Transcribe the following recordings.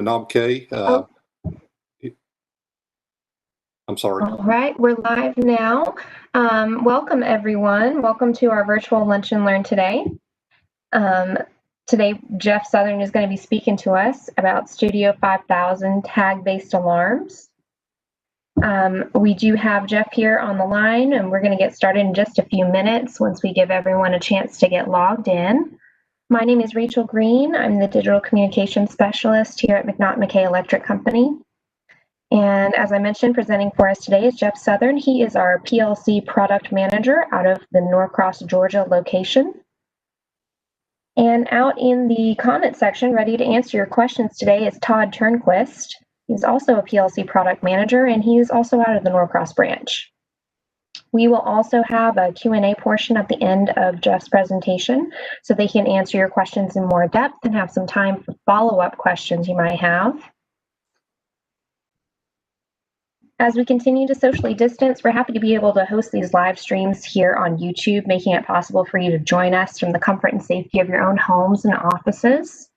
McNaughton-McKay. Oh. I'm sorry. All right, we're live now. Welcome, everyone. Welcome to our virtual Lunch and Learn today. Today, Jeff Southern is going to be speaking to us about Studio5000 tag-based alarms. We do have Jeff here on the line, and we're going to get started in just a few minutes once we give everyone a chance to get logged in. My name is Rachel Green. I'm the Digital Communications Specialist here at McNaughton-McKay Electric Company. And as I mentioned, presenting for us today is Jeff Southern. He is our PLC Product Manager out of the Norcross, Georgia location. And out in the comment section, ready to answer your questions today, is Todd Turnquist. He's also a PLC Product Manager, and he is also out of the Norcross branch. We will also have a Q&A portion at the end of Jeff's presentation, so they can answer your questions in more depth and have some time for follow-up questions you might have. As we continue to socially distance, we're happy to be able to host these live streams here on YouTube, making it possible for you to join us from the comfort and safety of your own homes and offices.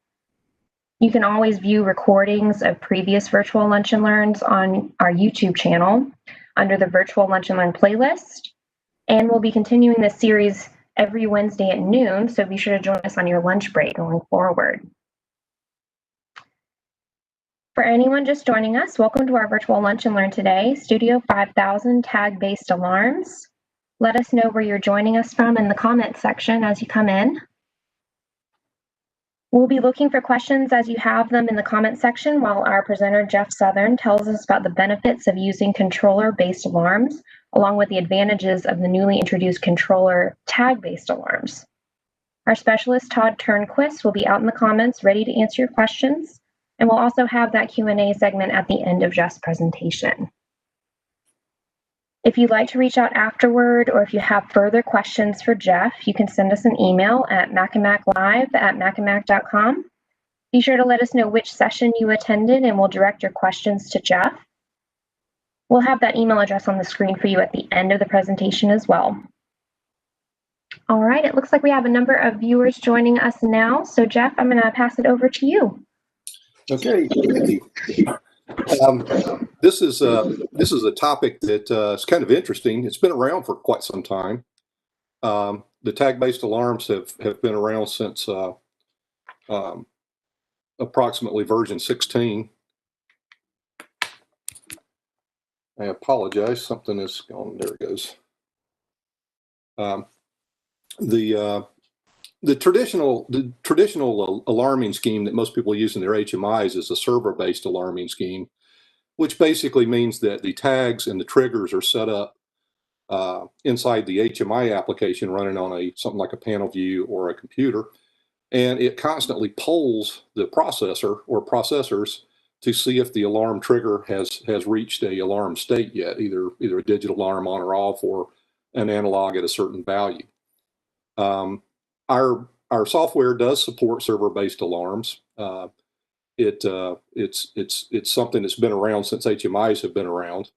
You can always view recordings of previous virtual Lunch and Learns on our YouTube channel under the Virtual Lunch and Learn playlist. And we'll be continuing this series every Wednesday at noon, so be sure to join us on your lunch break going forward. For anyone just joining us, welcome to our virtual Lunch and Learn today, Studio5000 tag-based alarms. Let us know where you're joining us from in the comments section as you come in. We'll be looking for questions as you have them in the comment section while our presenter, Jeff Southern, tells us about the benefits of using controller-based alarms, along with the advantages of the newly introduced controller tag-based alarms. Our specialist, Todd Turnquist, will be out in the comments ready to answer your questions. And we'll also have that Q&A segment at the end of Jeff's presentation. If you'd like to reach out afterward, or if you have further questions for Jeff, you can send us an email at macandmaclive@macandmac.com. Be sure to let us know which session you attended, and we'll direct your questions to Jeff. We'll have that email address on the screen for you at the end of the presentation as well. All right, it looks like we have a number of viewers joining us now. So Jeff, I'm going to pass it over to you. Okay, thank you. This is a topic that is kind of interesting. It's been around for quite some time. The tag-based alarms have been around since approximately version 16. I apologize, something is gone. There it goes. The traditional alarming scheme that most people use in their HMIs is a server-based alarming scheme, which basically means that the tags and the triggers are set up inside the HMI application running on something like a panel view or a computer, and it constantly polls the processor or processors to see if the alarm trigger has reached a alarm state yet, either a digital alarm on or off or an analog at a certain value. Our software does support server-based alarms. It's something that's been around since HMIs have been around.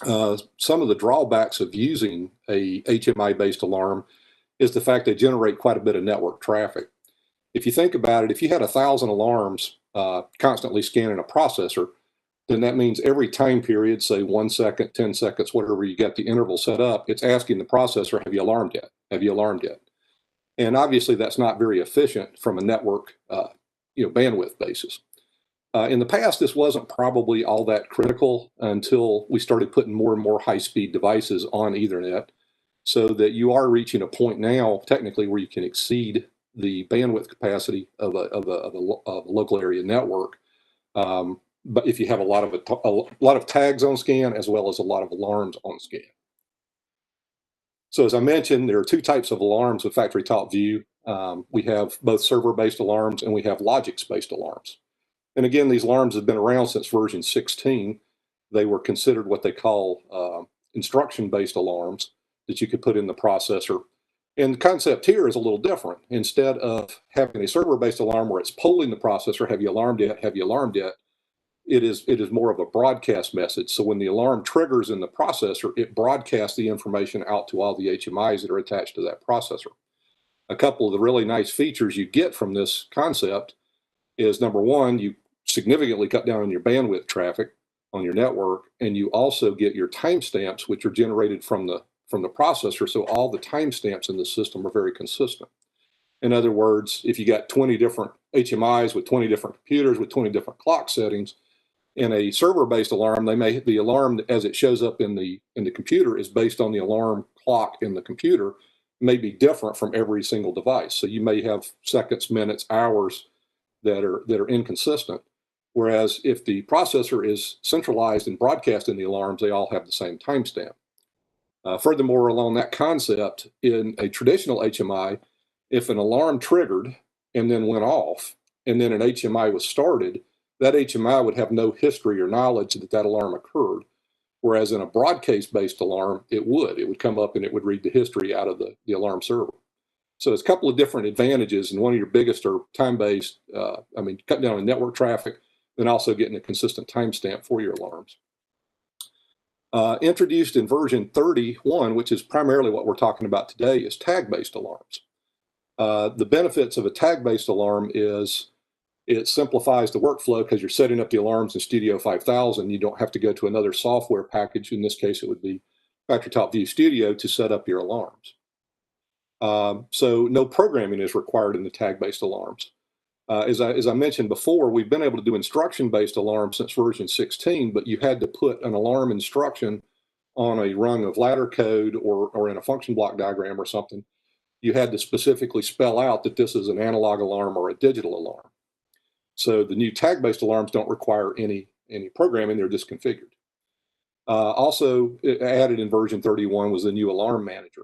Some of the drawbacks of using a HMI-based alarm is the fact they generate quite a bit of network traffic. If you think about it, if you had 1,000 alarms constantly scanning a processor, then that means every time period, say 1 second, 10 seconds, whatever you get the interval set up, it's asking the processor, have you alarmed yet? Have you alarmed yet? And obviously that's not very efficient from a network bandwidth basis. In the past, this wasn't probably all that critical until we started putting more and more high-speed devices on Ethernet, so that you are reaching a point now, technically, where you can exceed the bandwidth capacity of a local area network. But if you have a lot of tags on scan, as well as a lot of alarms on scan. So as I mentioned, there are two types of alarms with factory top view. We have both server-based alarms and we have Logix-based alarms. And again, these alarms have been around since version 16. They were considered what they call instruction-based alarms that you could put in the processor. And the concept here is a little different. Instead of having a server-based alarm where it's polling the processor, have you alarmed yet, have you alarmed yet, it is more of a broadcast message. So when the alarm triggers in the processor, it broadcasts the information out to all the HMIs that are attached to that processor. A couple of the really nice features you get from this concept is, number one, you significantly cut down on your bandwidth traffic on your network, and you also get your timestamps, which are generated from the processor, so all the timestamps in the system are very consistent. In other words, if you got 20 different HMIs with 20 different computers with 20 different clock settings, in a server-based alarm, the alarm as it shows up in the computer is based on the alarm clock in the computer, may be different from every single device. So you may have seconds, minutes, hours that are inconsistent. Whereas if the processor is centralized and broadcasting the alarms, they all have the same timestamp. Furthermore, along that concept, in a traditional HMI, if an alarm triggered and then went off, and then an HMI was started, that HMI would have no history or knowledge that alarm occurred. Whereas in a broadcast-based alarm, it would come up and it would read the history out of the alarm server. So there's a couple of different advantages, and one of your biggest are time-based, cutting down on network traffic, and also getting a consistent timestamp for your alarms. Introduced in version 31, which is primarily what we're talking about today, is tag-based alarms. The benefits of a tag-based alarm is it simplifies the workflow because you're setting up the alarms in Studio5000. You don't have to go to another software package. In this case, it would be FactoryTalk View Studio to set up your alarms. So no programming is required in the tag-based alarms. As I mentioned before, we've been able to do instruction-based alarms since version 16, but you had to put an alarm instruction on a rung of ladder code or in a function block diagram or something. You had to specifically spell out that this is an analog alarm or a digital alarm. So the new tag-based alarms don't require any programming, they're just configured. Also added in version 31 was the new alarm manager.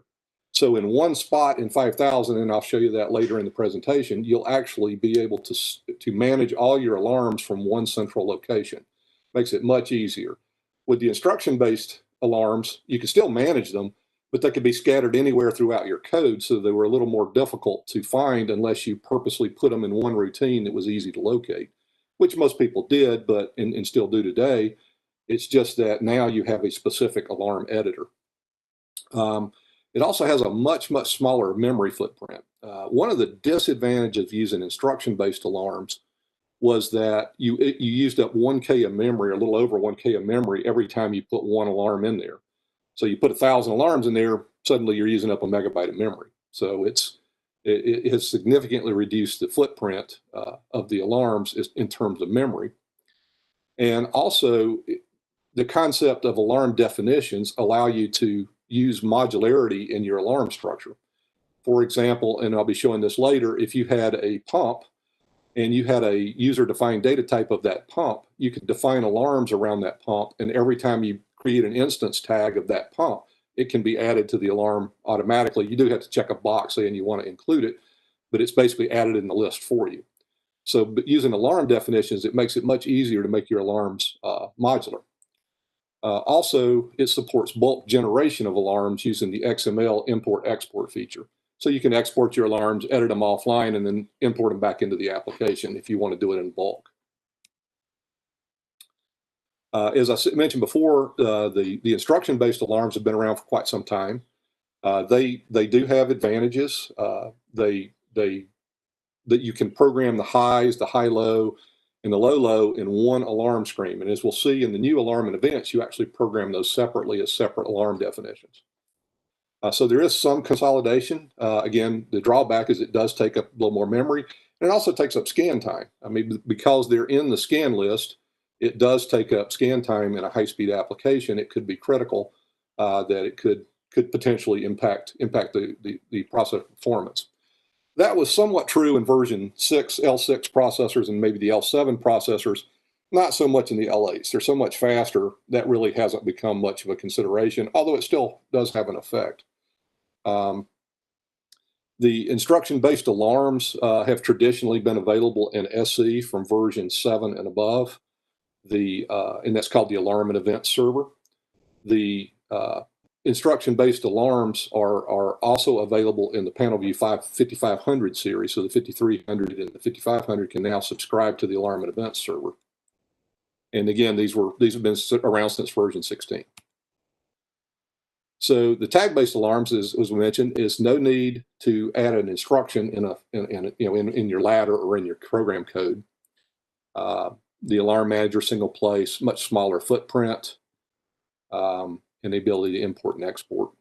So in one spot in 5000, and I'll show you that later in the presentation, you'll actually be able to manage all your alarms from one central location. Makes it much easier. With the instruction-based alarms, you can still manage them, but they could be scattered anywhere throughout your code, so they were a little more difficult to find unless you purposely put them in one routine that was easy to locate, which most people did, but and still do today. It's just that now you have a specific alarm editor. It also has a much smaller memory footprint. One of the disadvantages of using instruction-based alarms was that you used up 1K of memory, or a little over 1K of memory every time you put one alarm in there. So you put 1,000 alarms in there, suddenly you're using up a megabyte of memory. So it has significantly reduced the footprint of the alarms in terms of memory. And also, the concept of alarm definitions allow you to use modularity in your alarm structure. For example, and I'll be showing this later, if you had a pump and you had a user-defined data type of that pump, you could define alarms around that pump, and every time you create an instance tag of that pump, it can be added to the alarm automatically. You do have to check a box saying you want to include it, but it's basically added in the list for you. So but using alarm definitions, it makes it much easier to make your alarms modular. Also, it supports bulk generation of alarms using the XML import-export feature. So you can export your alarms, edit them offline, and then import them back into the application if you want to do it in bulk. As I mentioned before, the instruction-based alarms have been around for quite some time. They do have advantages. That you can program the highs, the high-low, and the low-low in one alarm stream. And as we'll see in the new alarm and events, you actually program those separately as separate alarm definitions. So there is some consolidation. Again, the drawback is it does take up a little more memory, and it also takes up scan time. I mean, because they're in the scan list, it does take up scan time in a high-speed application. It could be critical that it could potentially impact the processor performance. That was somewhat true in version 6, L6 processors, and maybe the L7 processors, not so much in the L8s. They're so much faster, that really hasn't become much of a consideration, although it still does have an effect. The instruction-based alarms have traditionally been available in SE from version 7 and above, and that's called the Alarm and Event Server. The instruction-based alarms are also available in the PanelView 5500 series, so the 5300 and the 5500 can now subscribe to the Alarm and Event Server. And again, these have been around since version 16. So the tag-based alarms, as we mentioned, is no need to add an instruction in your ladder or in your program code. the alarm manager, single place, much smaller footprint, and the ability to import and export.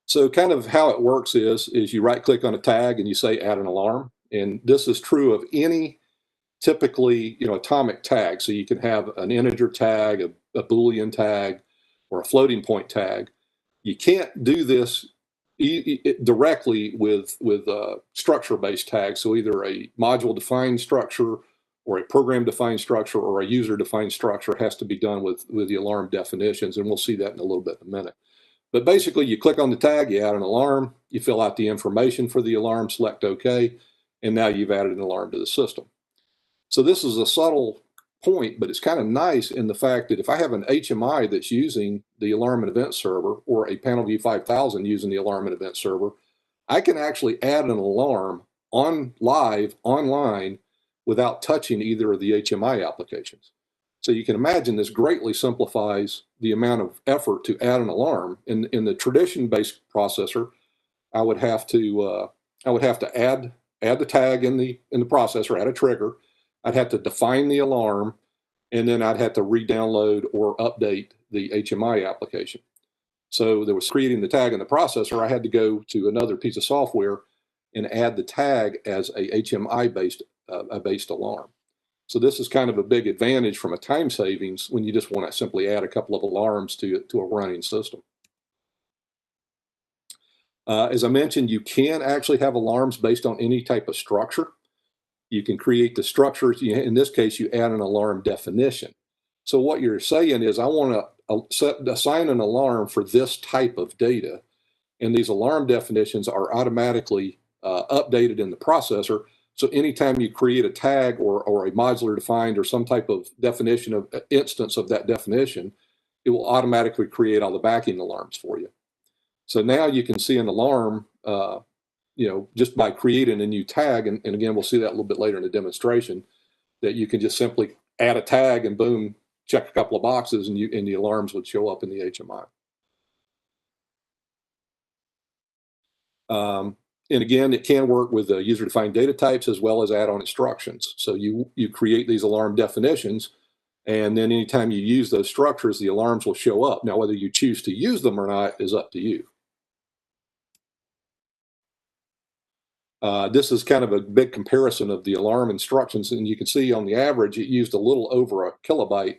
So kind of how it works is you right click on a tag and you say add an alarm. And this is true of any typically, atomic tag. So you can have an integer tag, a Boolean tag, or a floating point tag. You can't do this directly with structure-based tags. So either a module-defined structure or a program-defined structure or a user-defined structure has to be done with the alarm definitions. And we'll see that in a little bit in a minute. But basically, you click on the tag, you add an alarm, you fill out the information for the alarm, select OK, and now you've added an alarm to the system. So this is a subtle point, but it's kind of nice in the fact that if I have an HMI that's using the alarm and event server or a PanelView 5000 using the alarm and event server, I can actually add an alarm online without touching either of the HMI applications. So you can imagine this greatly simplifies the amount of effort to add an alarm. In the tradition-based processor, I would have to add the tag in the processor, add a trigger. I'd have to define the alarm, and then I'd have to re-download or update the HMI application. So there was creating the tag in the processor. I had to go to another piece of software and add the tag as a HMI-based based alarm. So this is kind of a big advantage from a time savings when you just want to simply add a couple of alarms to a running system. As I mentioned, you can actually have alarms based on any type of structure. You can create the structures. In this case, you add an alarm definition. So what you're saying is, I want to assign an alarm for this type of data. And these alarm definitions are automatically updated in the processor. So anytime you create a tag or a modular defined or some type of definition of instance of that definition, it will automatically create all the backing alarms for you. So now you can see an alarm, just by creating a new tag. And again, we'll see that a little bit later in the demonstration, that you can just simply add a tag and boom, check a couple of boxes and the alarms would show up in the HMI. And again, it can work with user-defined data types as well as add-on instructions. So you create these alarm definitions, and then anytime you use those structures, the alarms will show up. Now, whether you choose to use them or not is up to you. This is kind of a big comparison of the alarm instructions, and you can see on the average, it used a little over a kilobyte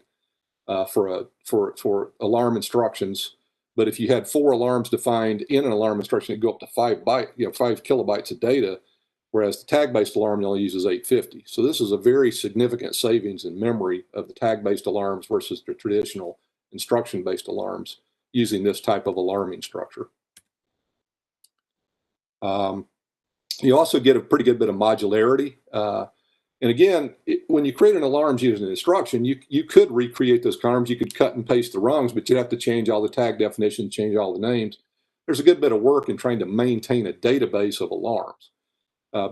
for alarm instructions. But if you had 4 alarms defined in an alarm instruction, it'd go up to 5 kilobytes of data, whereas the tag-based alarm only uses 850. So this is a very significant savings in memory of the tag-based alarms versus the traditional instruction-based alarms using this type of alarming structure. You also get a pretty good bit of modularity. And again, when you create an alarm using an instruction, you could recreate those alarms. You could cut and paste the rungs, but you'd have to change all the tag definitions, change all the names. There's a good bit of work in trying to maintain a database of alarms.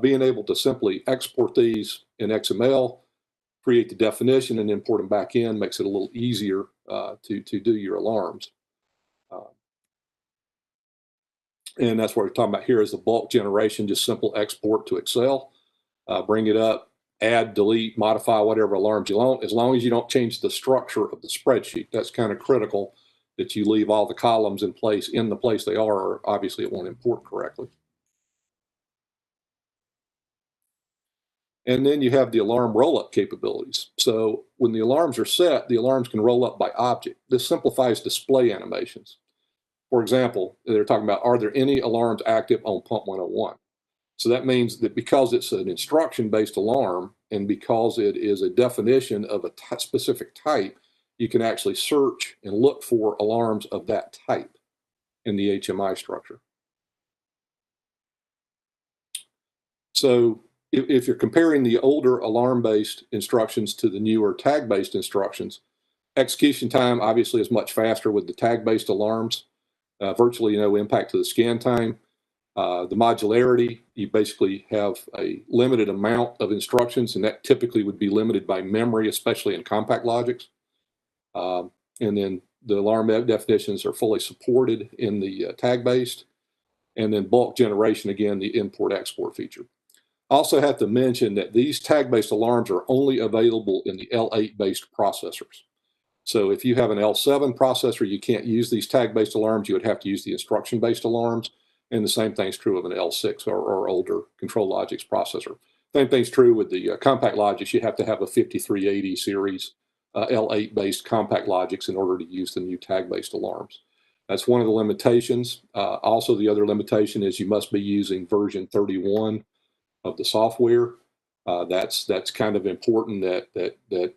Being able to simply export these in XML, create the definition, and import them back in makes it a little easier to do your alarms. And that's what we're talking about here is the bulk generation, just simple export to Excel, bring it up, add, delete, modify whatever alarms you want, as long as you don't change the structure of the spreadsheet. That's kind of critical that you leave all the columns in the place they are, or obviously it won't import correctly. And then you have the alarm roll-up capabilities. So when the alarms are set, the alarms can roll up by object. This simplifies display animations. For example, they're talking about, are there any alarms active on pump 101? So that means that because it's an instruction-based alarm and because it is a definition of a specific type, you can actually search and look for alarms of that type in the HMI structure. So if you're comparing the older alarm-based instructions to the newer tag-based instructions, execution time obviously is much faster with the tag-based alarms, virtually no impact to the scan time. The modularity, you basically have a limited amount of instructions, and that typically would be limited by memory, especially in CompactLogix. And then the alarm definitions are fully supported in the tag-based. And then bulk generation, again, the import-export feature. Also have to mention that these tag-based alarms are only available in the L8-based processors. So if you have an L7 processor, you can't use these tag-based alarms. You would have to use the instruction-based alarms. And the same thing's true of an L6 or older ControlLogix processor. Same thing's true with the CompactLogix. You have to have a 5380 series L8-based CompactLogix in order to use the new tag-based alarms. That's one of the limitations. Also, the other limitation is you must be using version 31 of the software. That's kind of important that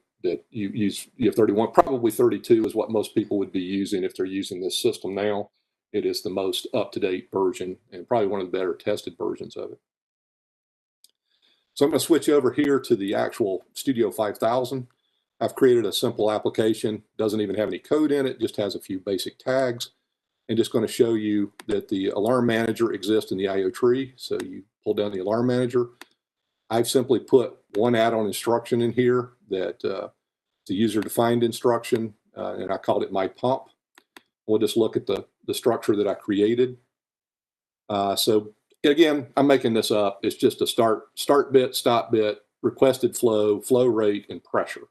you use. You have 31, probably 32 is what most people would be using if they're using this system now. It is the most up-to-date version and probably one of the better tested versions of it. So I'm going to switch over here to the actual Studio 5000. I've created a simple application, doesn't even have any code in it, just has a few basic tags. And just going to show you that the alarm manager exists in the IO tree. So you pull down the alarm manager. I've simply put one add-on instruction in here that it's a user-defined instruction, and I called it my pump. We'll just look at the structure that I created. So again, I'm making this up. It's just a start bit, stop bit, requested flow, flow rate, and pressure.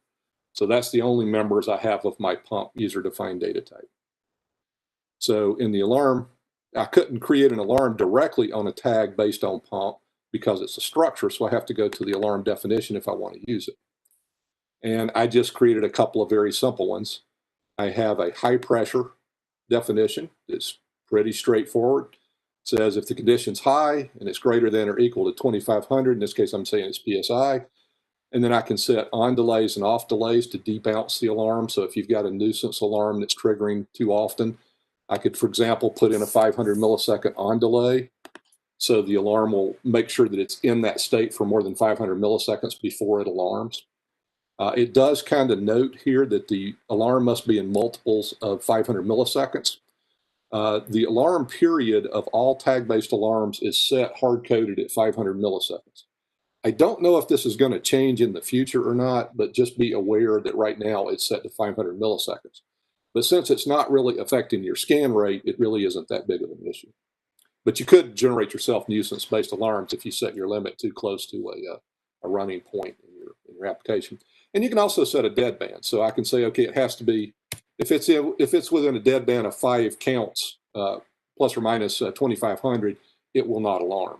So that's the only members I have of my pump user-defined data type. So in the alarm, I couldn't create an alarm directly on a tag based on pump because it's a structure, so I have to go to the alarm definition if I want to use it. And I just created a couple of very simple ones. I have a high pressure definition. It's pretty straightforward. It says if the condition's high and it's greater than or equal to 2500, in this case I'm saying it's PSI, and then I can set on delays and off delays to debounce the alarm. So if you've got a nuisance alarm that's triggering too often, I could, for example, put in a 500 millisecond on delay. So the alarm will make sure that it's in that state for more than 500 milliseconds before it alarms. It does kind of note here that the alarm must be in multiples of 500 milliseconds. The alarm period of all tag-based alarms is set hard-coded at 500 milliseconds. I don't know if this is going to change in the future or not, but just be aware that right now it's set to 500 milliseconds. But since it's not really affecting your scan rate, it really isn't that big of an issue. But you could generate yourself nuisance-based alarms if you set your limit too close to a running point in your application. And you can also set a deadband. So I can say, okay, it has to be, if it's within a deadband of 5 counts, plus or minus 2,500, it will not alarm.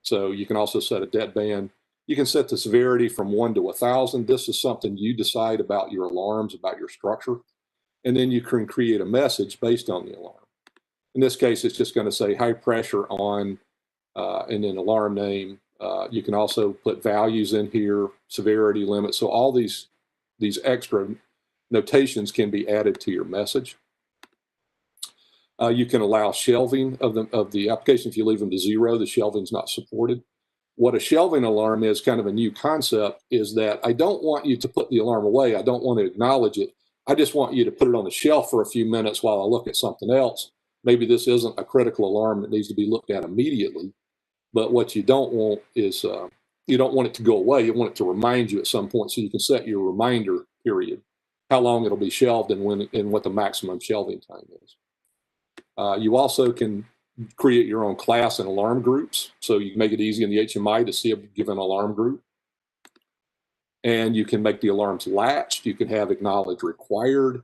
So you can also set a deadband. You can set the severity from 1 to 1,000. This is something you decide about your alarms, about your structure. And then you can create a message based on the alarm. In this case, it's just going to say high pressure on, and then alarm name. You can also put values in here, severity limit. So all these extra notations can be added to your message. You can allow shelving of the application. If you leave them to 0, the shelving is not supported. What a shelving alarm is, kind of a new concept, is that I don't want you to put the alarm away. I don't want to acknowledge it. I just want you to put it on the shelf for a few minutes while I look at something else. Maybe this isn't a critical alarm that needs to be looked at immediately, but what you don't want is you don't want it to go away. You want it to remind you at some point, so you can set your reminder period, how long it'll be shelved and what the maximum shelving time is. You also can create your own class and alarm groups, so you can make it easy in the HMI to see a given alarm group. And you can make the alarms latched. You can have acknowledge required.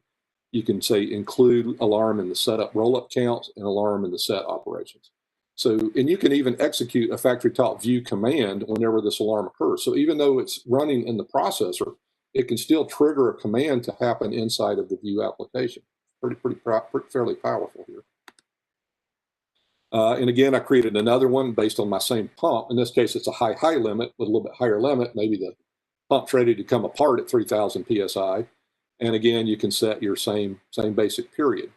You can say include alarm in the setup rollup count and alarm in the set operations. So, and you can even execute a factory top view command whenever this alarm occurs. So even though it's running in the processor, it can still trigger a command to happen inside of the view application. Fairly powerful here. And again, I created another one based on my same pump. In this case, it's a high limit with a little bit higher limit. Maybe the pump's ready to come apart at 3,000 PSI. And again, you can set your same basic period.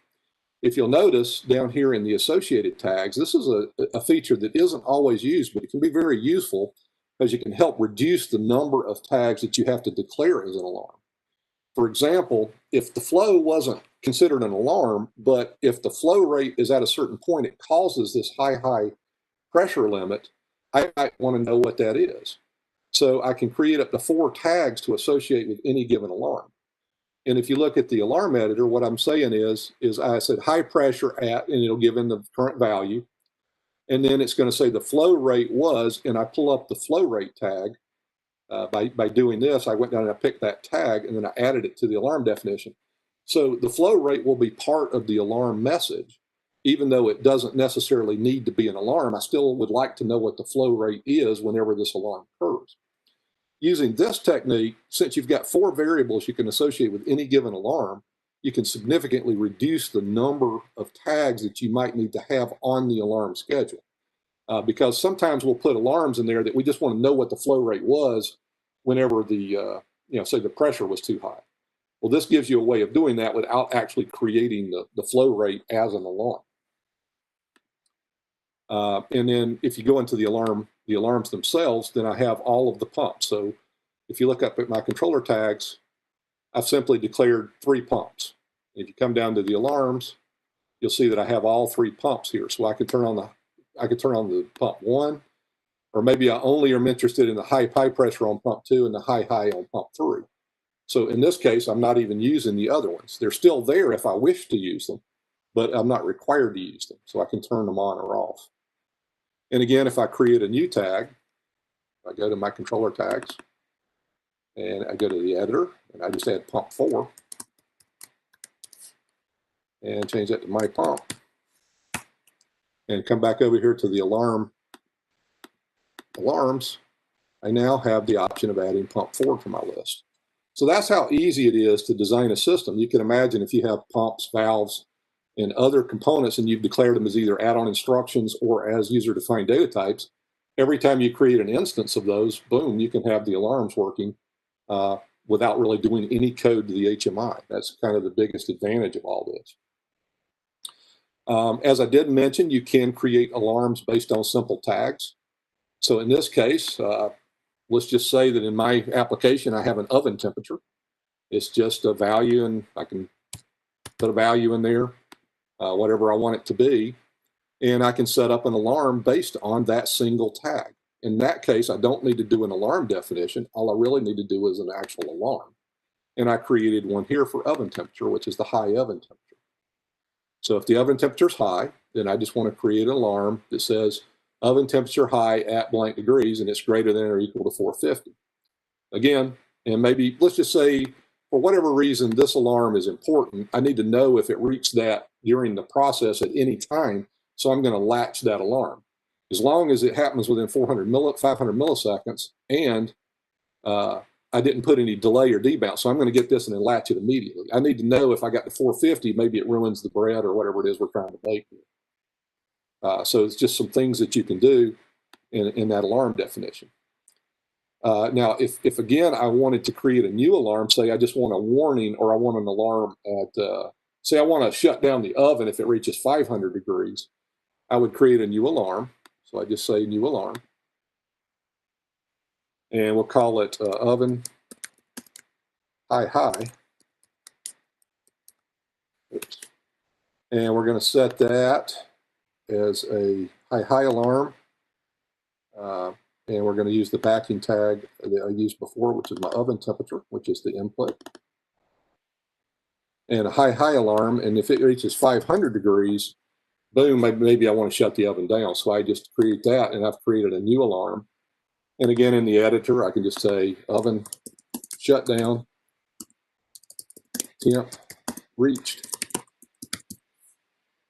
If you'll notice down here in the associated tags, this is a feature that isn't always used, but it can be very useful because you can help reduce the number of tags that you have to declare as an alarm. For example, if the flow wasn't considered an alarm, but if the flow rate is at a certain point, it causes this high pressure limit, I might want to know what that is. So I can create up to 4 tags to associate with any given alarm. And if you look at the alarm editor, what I'm saying is I said high pressure at, and it'll give in the current value. and then it's going to say the flow rate was, and I pull up the flow rate tag. By doing this, I went down and I picked that tag, and then I added it to the alarm definition. So the flow rate will be part of the alarm message, even though it doesn't necessarily need to be an alarm. I still would like to know what the flow rate is whenever this alarm occurs. Using this technique, since you've got 4 variables you can associate with any given alarm, you can significantly reduce the number of tags that you might need to have on the alarm schedule. Because sometimes we'll put alarms in there that we just want to know what the flow rate was whenever the, say the pressure was too high. Well, this gives you a way of doing that without actually creating the flow rate as an alarm. And then if you go into the alarms themselves, then I have all of the pumps. So if you look up at my controller tags, I've simply declared 3 pumps. If you come down to the alarms, you'll see that I have all 3 pumps here. So I can turn on the pump 1, or maybe I only am interested in the high pressure on pump 2 and the high on pump 3. So in this case, I'm not even using the other ones. They're still there if I wish to use them, but I'm not required to use them. So I can turn them on or off. And again, if I create a new tag, I go to my controller tags, and I go to the editor, and I just add pump 4, and change that to my pump, and come back over here to the alarms. I now have the option of adding pump 4 to my list. So that's how easy it is to design a system. You can imagine if you have pumps, valves, and other components, and you've declared them as either add-on instructions or as user-defined data types, every time you create an instance of those, boom, you can have the alarms working without really doing any code to the HMI. That's kind of the biggest advantage of all this. As I did mention, you can create alarms based on simple tags. So in this case, let's just say that in my application, I have an oven temperature. It's just a value, and I can put a value in there, whatever I want it to be, and I can set up an alarm based on that single tag. In that case, I don't need to do an alarm definition. All I really need to do is an actual alarm. And I created one here for oven temperature, which is the high oven temperature. So if the oven temperature is high, then I just want to create an alarm that says oven temperature high at blank degrees, and it's greater than or equal to 450. Again, and maybe let's just say for whatever reason this alarm is important, I need to know if it reached that during the process at any time, so I'm going to latch that alarm. As long as it happens within 500 milliseconds, and I didn't put any delay or debounce, so I'm going to get this and then latch it immediately. I need to know if I got to 450, maybe it ruins the bread or whatever it is we're trying to bake here. So it's just some things that you can do in that alarm definition. Now, if again I wanted to create a new alarm, say I just want a warning, or I want an alarm at, say I want to shut down the oven if it reaches 500 degrees, I would create a new alarm. So I just say new alarm. And we'll call it oven high. Oops. And we're going to set that as a high alarm. And we're going to use the backing tag that I used before, which is my oven temperature, which is the input. And a high alarm, and if it reaches 500 degrees, boom, maybe I want to shut the oven down. So I just create that, and I've created a new alarm. And again, in the editor, I can just say oven shut down, temp reached.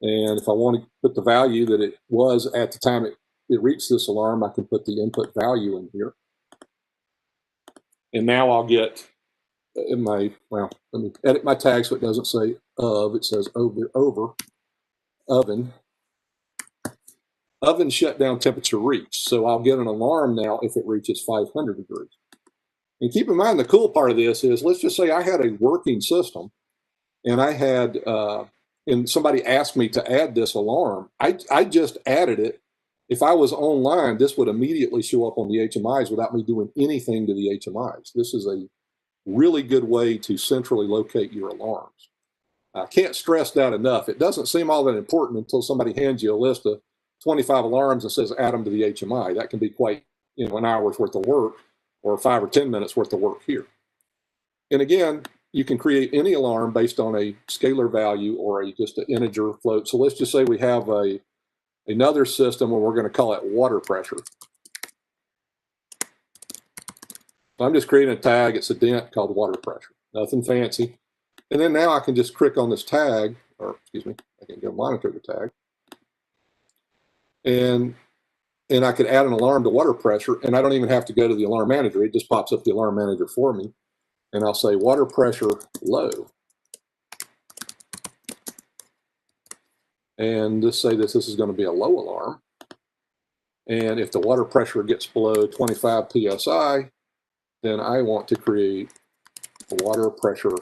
And if I want to put the value that it was at the time it reached this alarm, I can put the input value in here. And now I'll get in my, well, let me edit my tag so it doesn't say of, it says over oven shutdown temperature reached. So I'll get an alarm now if it reaches 500 degrees. And keep in mind, the cool part of this is, let's just say I had a working system and I had, and somebody asked me to add this alarm. I just added it. If I was online, this would immediately show up on the HMIs without me doing anything to the HMIs. This is a really good way to centrally locate your alarms. I can't stress that enough. It doesn't seem all that important until somebody hands you a list of 25 alarms and says add them to the HMI. That can be quite, an hour's worth of work or 5 or 10 minutes worth of work here. And again, you can create any alarm based on a scalar value or just an integer float. So let's just say we have a another system, and we're going to call it water pressure. So I'm just creating a tag. It's a dent called water pressure. Nothing fancy. And then now I can just click on this tag, or excuse me, I can go monitor the tag. And I could add an alarm to water pressure, and I don't even have to go to the alarm manager. It just pops up the alarm manager for me. And I'll say water pressure low. And just say this is going to be a low alarm. And if the water pressure gets below 25 psi, then I want to create a water pressure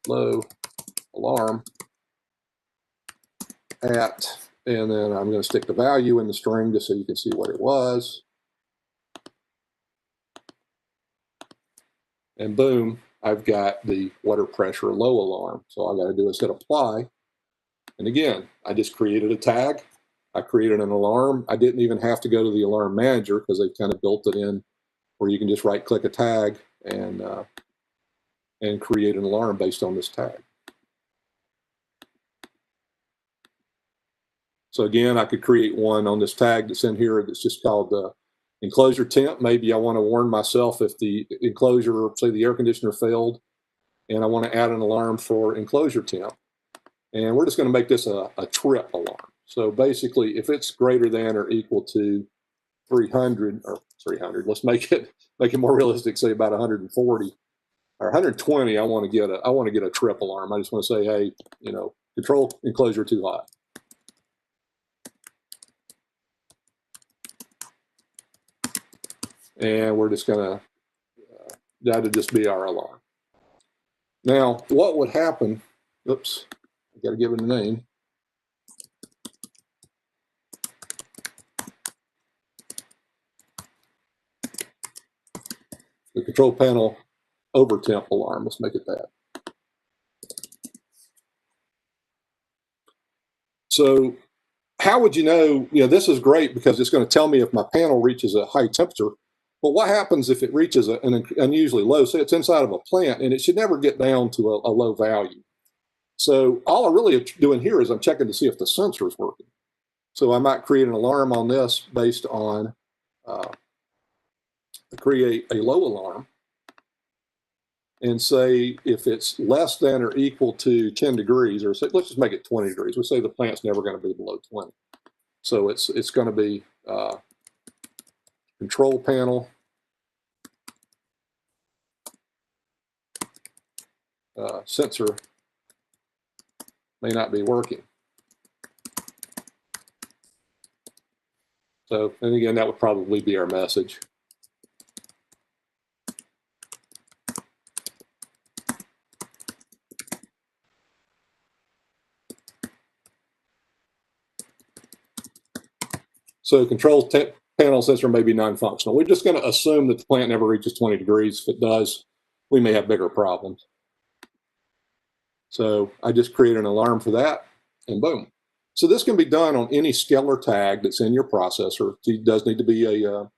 low alarm at, and then I'm going to stick the value in the string just so you can see what it was. And boom, I've got the water pressure low alarm. So all I got to do is hit apply. And again, I just created a tag. I created an alarm. I didn't even have to go to the alarm manager because they kind of built it in where you can just right click a tag and create an alarm based on this tag. So again, I could create one on this tag that's in here that's just called enclosure temp. Maybe I want to warn myself if the enclosure, say the air conditioner failed, and I want to add an alarm for enclosure temp. And we're just going to make this a trip alarm. So basically, if it's greater than or equal to 300, let's make it more realistic, say about 140 or 120, I want to get a trip alarm. I just want to say, hey, control enclosure too hot. And we're just going to, that'll just be our alarm. Now, what would happen, oops, I got to give it a name. The control panel over temp alarm, let's make it that. So how would you know, this is great because it's going to tell me if my panel reaches a high temperature. But what happens if it reaches an unusually low? Say it's inside of a plant, and it should never get down to a low value. So all I'm really doing here is I'm checking to see if the sensor is working. So I might create an alarm on this based on create a low alarm and say if it's less than or equal to 10 degrees, or say, let's just make it 20 degrees. We'll say the plant's never going to be below 20. So it's going to be control panel sensor may not be working. So, and again, that would probably be our message. So control panel sensor may be non-functional. We're just going to assume that the plant never reaches 20 degrees. If it does, we may have bigger problems. So I just create an alarm for that, and boom. So this can be done on any scalar tag that's in your processor. It does need to be it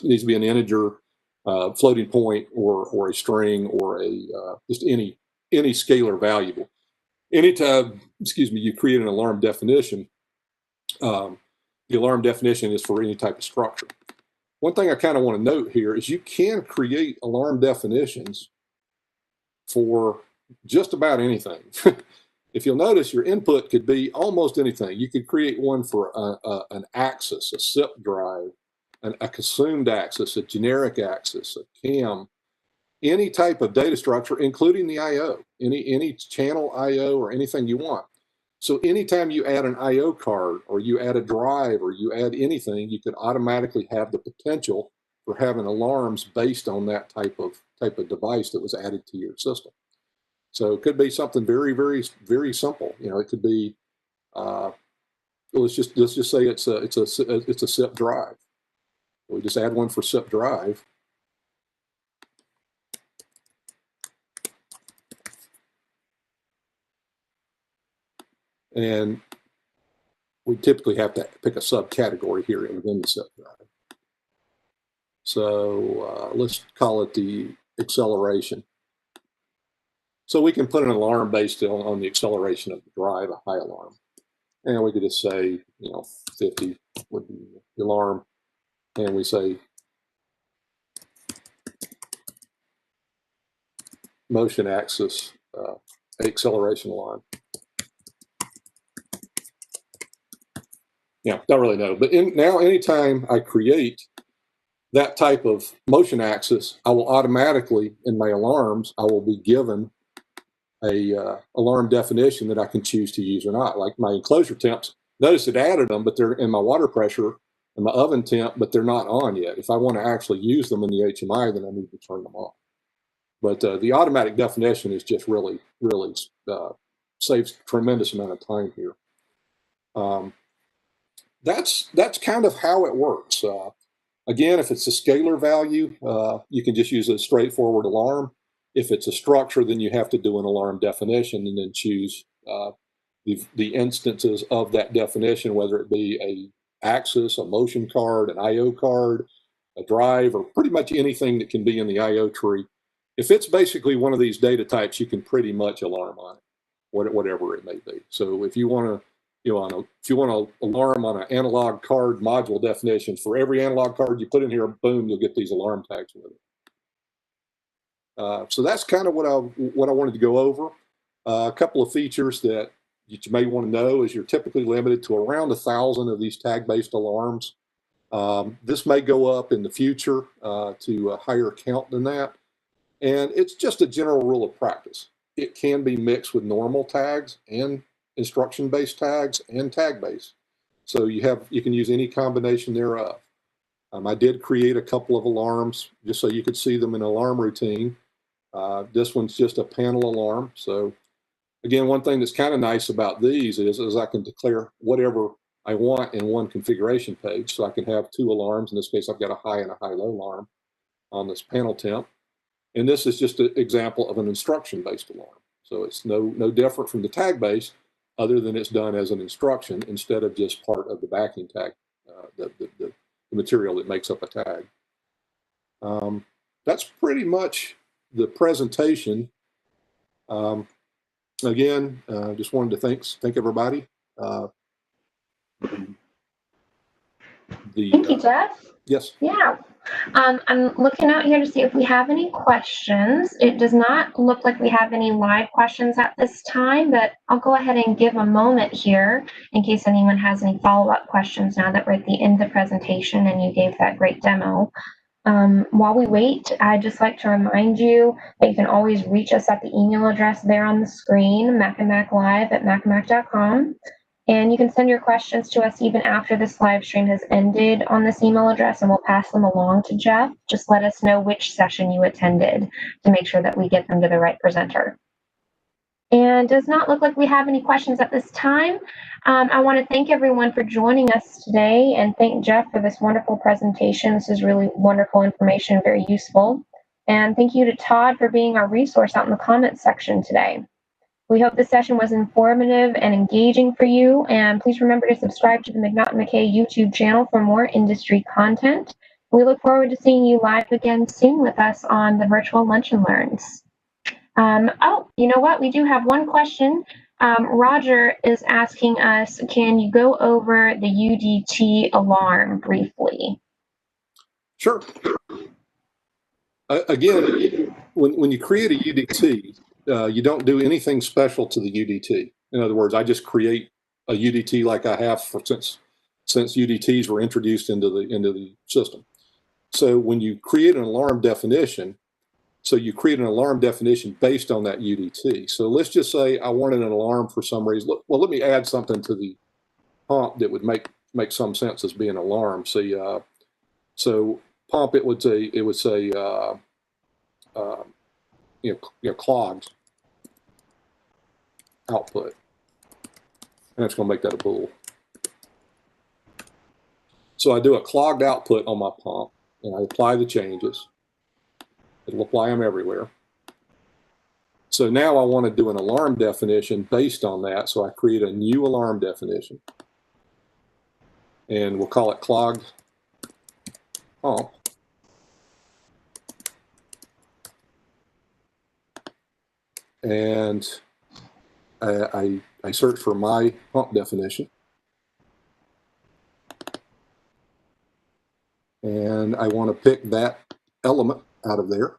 needs to be an integer, floating point, or a string, or just any scalar variable. Anytime, you create an alarm definition, the alarm definition is for any type of structure. One thing I kind of want to note here is you can create alarm definitions for just about anything. If you'll notice, your input could be almost anything. You could create one for an axis, a SIP drive, a consumed axis, a generic axis, a CAM, any type of data structure, including the I/O, any channel I/O or anything you want. So anytime you add an I/O card, or you add a drive, or you add anything, you could automatically have the potential for having alarms based on that type of device that was added to your system. So it could be something very, very, very simple. It could be let's just say it's a SIP drive. We just add one for SIP drive. And we typically have to pick a subcategory here within the SIP drive. So let's call it the acceleration. So we can put an alarm based on the acceleration of the drive, a high alarm. And we could just say, 50 would be the alarm. And we say motion axis acceleration alarm. Yeah, don't really know. But now anytime I create that type of motion axis, I will automatically, in my alarms, I will be given a alarm definition that I can choose to use or not. Like my enclosure temps, notice it added them, but they're in my water pressure and my oven temp, but they're not on yet. If I want to actually use them in the HMI, then I need to turn them on. But the automatic definition is just really saves a tremendous amount of time here. That's kind of how it works. Again, if it's a scalar value, you can just use a straightforward alarm. If it's a structure, then you have to do an alarm definition and then choose the instances of that definition, whether it be a axis, a motion card, an IO card, a drive, or pretty much anything that can be in the IO tree. If it's basically one of these data types, you can pretty much alarm on it, whatever it may be. So if you want to if you want to alarm on an analog card module definition, for every analog card you put in here, boom, you'll get these alarm tags with it. So that's kind of what I wanted to go over. A couple of features that you may want to know is you're typically limited to around 1,000 of these tag-based alarms. This may go up in the future to a higher count than that. And it's just a general rule of practice. It can be mixed with normal tags and instruction-based tags and tag-based. So you can use any combination thereof. I did create a couple of alarms just so you could see them in alarm routine. This one's just a panel alarm. So again, one thing that's kind of nice about these is I can declare whatever I want in one configuration page. So I can have two alarms. In this case, I've got a high and a high-low alarm on this panel temp. And this is just an example of an instruction-based alarm. So it's no different from the tag-based, other than it's done as an instruction instead of just part of the backing tag, the material that makes up a tag. That's pretty much the presentation. Again, just wanted to thank everybody. Thank you, Jeff. Yes. Yeah. I'm looking out here to see if we have any questions. It does not look like we have any live questions at this time, but I'll go ahead and give a moment here in case anyone has any follow-up questions now that we're at the end of the presentation and you gave that great demo. While we wait, I'd just like to remind you that you can always reach us at the email address there on the screen, macandmaclive@macandmac.com. And you can send your questions to us even after this live stream has ended on this email address, and we'll pass them along to Jeff. Just let us know which session you attended to make sure that we get them to the right presenter. And does not look like we have any questions at this time. I want to thank everyone for joining us today and thank Jeff for this wonderful presentation. This is really wonderful information, very useful. And thank you to Todd for being our resource out in the comments section today. We hope this session was informative and engaging for you, and please remember to subscribe to the McNaughton-McKay YouTube channel for more industry content. We look forward to seeing you live again soon with us on the virtual Lunch and Learns. Oh, you know what? We do have one question. Roger is asking us, can you go over the UDT alarm briefly? Sure. Again, when you create a UDT, you don't do anything special to the UDT. In other words, I just create a UDT like I have since UDTs were introduced into the system. So when you create an alarm definition, you create an alarm definition based on that UDT. So let's just say I wanted an alarm for some reason. Well, let me add something to the pump that would make some sense as being an alarm. So pump, it would say clogged output, and it's going to make that a bool. So I do a clogged output on my pump, and I apply the changes. It'll apply them everywhere. So now I want to do an alarm definition based on that, so I create a new alarm definition, and we'll call it clogged pump. And I search for my pump definition. And I want to pick that element out of there.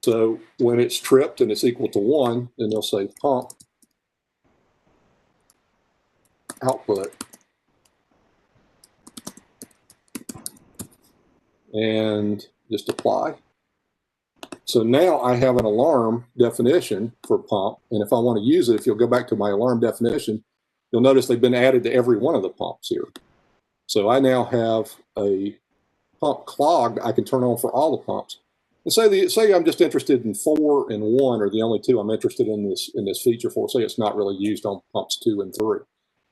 So when it's tripped and it's equal to 1, then they'll say pump output. And just apply. So now I have an alarm definition for pump. And if I want to use it, if you'll go back to my alarm definition, you'll notice they've been added to every one of the pumps here. So I now have a pump clogged I can turn on for all the pumps. And say I'm just interested in 4 and 1 are the only two I'm interested in this feature for. Say it's not really used on pumps 2 and 3.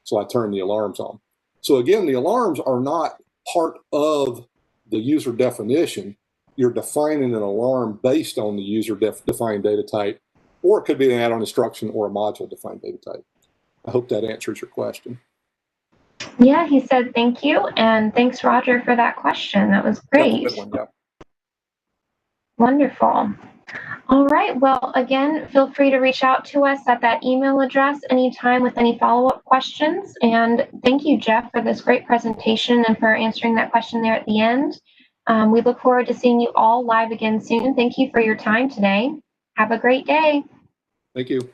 So I turn the alarms on. So again, the alarms are not part of the user definition. You're defining an alarm based on the user defined data type, or it could be an add-on instruction or a module defined data type. I hope that answers your question. Yeah, he said thank you, and thanks, Roger, for that question. That was great. That's a good one, yeah. Wonderful. All right. Well, again, feel free to reach out to us at that email address anytime with any follow-up questions. And thank you, Jeff, for this great presentation and for answering that question there at the end. We look forward to seeing you all live again soon. Thank you for your time today. Have a great day. Thank you.